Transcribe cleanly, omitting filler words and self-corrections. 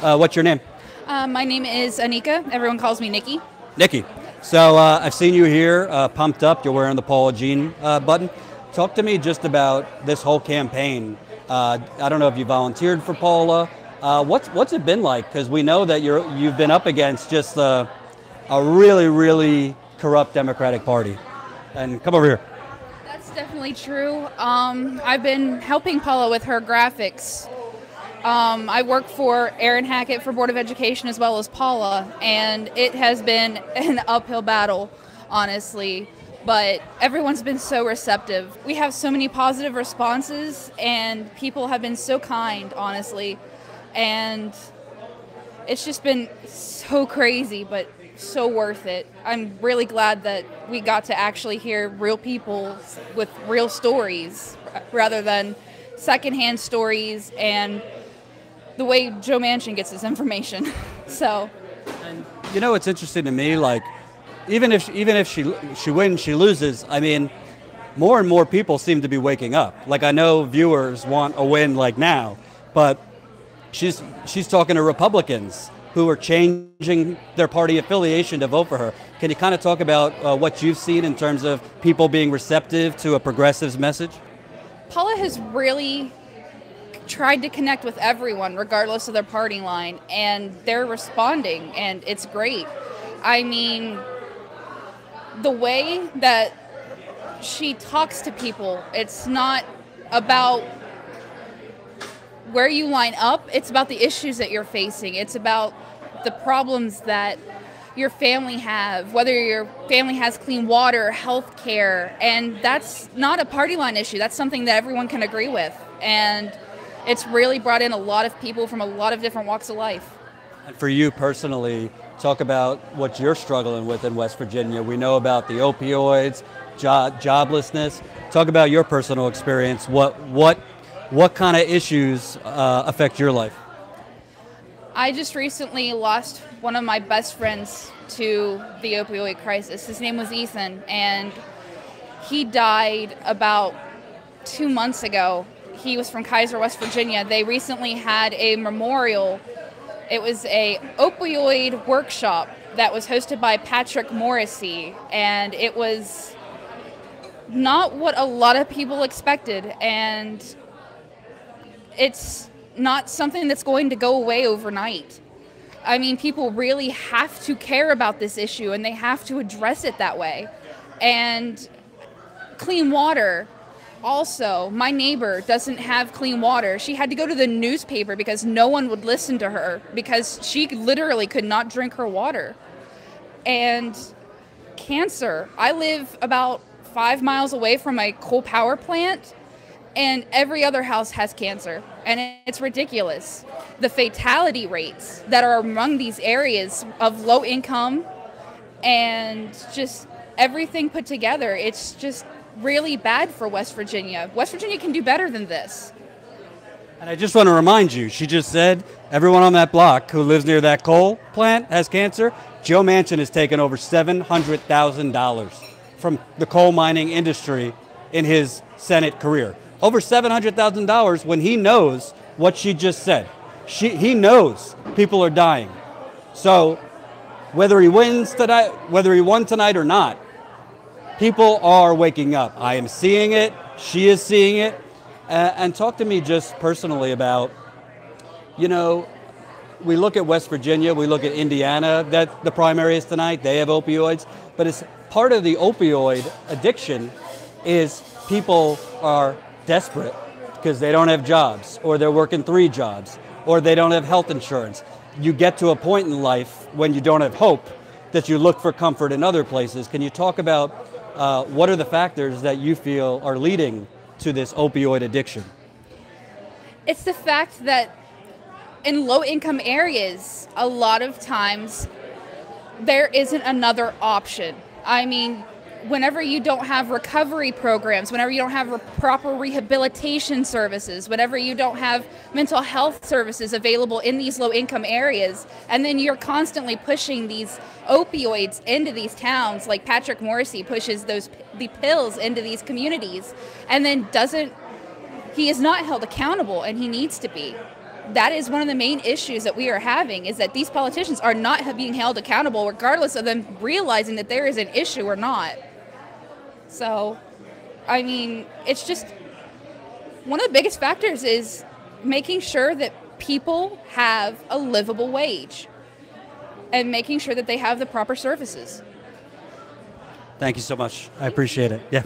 What's your name? My name is Anika. Everyone calls me Nikki. Nikki. So I've seen you here, pumped up. You're wearing the Paula Jean button. Talk to me just about this whole campaign. I don't know if you volunteered for Paula. What's it been like? Because we know that you've been up against just a really, really corrupt Democratic Party. And come over here. That's definitely true. I've been helping Paula with her graphics. I work for Aaron Hackett for Board of Education as well as Paula, and it has been an uphill battle, honestly. But everyone's been so receptive. We have so many positive responses, and people have been so kind, honestly. And it's just been so crazy, but so worth it. I'm really glad that we got to actually hear real people with real stories rather than secondhand stories and the way Joe Manchin gets his information. So, and you know, it's interesting to me, like, even if she wins, she loses, I mean, more and more people seem to be waking up. Like, I know viewers want a win like now, but she's talking to Republicans who are changing their party affiliation to vote for her. Can you kind of talk about what you've seen in terms of people being receptive to a progressive's message? Paula has really tried to connect with everyone regardless of their party line, and they're responding, and it's great. I mean, the way that she talks to people, it's not about where you line up, it's about the issues that you're facing. It's about the problems that your family have, whether your family has clean water, health care, and that's not a party line issue. That's something that everyone can agree with. And it's really brought in a lot of people from a lot of different walks of life. And for you personally, talk about what you're struggling with in West Virginia. We know about the opioids, joblessness. Talk about your personal experience. What kind of issues affect your life? I just recently lost one of my best friends to the opioid crisis. His name was Ethan, and he died about 2 months ago. He was from Kaiser, West Virginia. They recently had a memorial. It was a opioid workshop that was hosted by Patrick Morrissey, and it was not what a lot of people expected, and it's not something that's going to go away overnight. I mean, people really have to care about this issue, and they have to address it that way. And clean water. Also, my neighbor doesn't have clean water. She had to go to the newspaper because no one would listen to her because she literally could not drink her water. And cancer. I live about 5 miles away from a coal power plant, and every other house has cancer. And it's ridiculous. The fatality rates that are among these areas of low income and just everything put together, it's just really bad for West Virginia. West Virginia can do better than this. And I just want to remind you, she just said everyone on that block who lives near that coal plant has cancer. Joe Manchin has taken over $700,000 from the coal mining industry in his Senate career. Over $700,000 when he knows what she just said. He knows people are dying. So whether he wins tonight, whether he won tonight or not, people are waking up. I am seeing it. She is seeing it. And talk to me just personally about, you know, we look at West Virginia, we look at Indiana, that the primary is tonight, they have opioids, but it's part of the opioid addiction is people are desperate because they don't have jobs, or they're working 3 jobs, or they don't have health insurance. You get to a point in life when you don't have hope that you look for comfort in other places. Can you talk about what are the factors that you feel are leading to this opioid addiction? It's the fact that in low-income areas, a lot of times there isn't another option. I mean, whenever you don't have recovery programs, whenever you don't have proper rehabilitation services, whenever you don't have mental health services available in these low-income areas, and then you're constantly pushing these opioids into these towns, like Patrick Morrissey pushes the pills into these communities, and then he is not held accountable, and he needs to be. that is one of the main issues that we are having, is that these politicians are not being held accountable regardless of them realizing that there is an issue or not. So, I mean, it's just one of the biggest factors is making sure that people have a livable wage and making sure that they have the proper services. Thank you so much. I appreciate it. Yeah.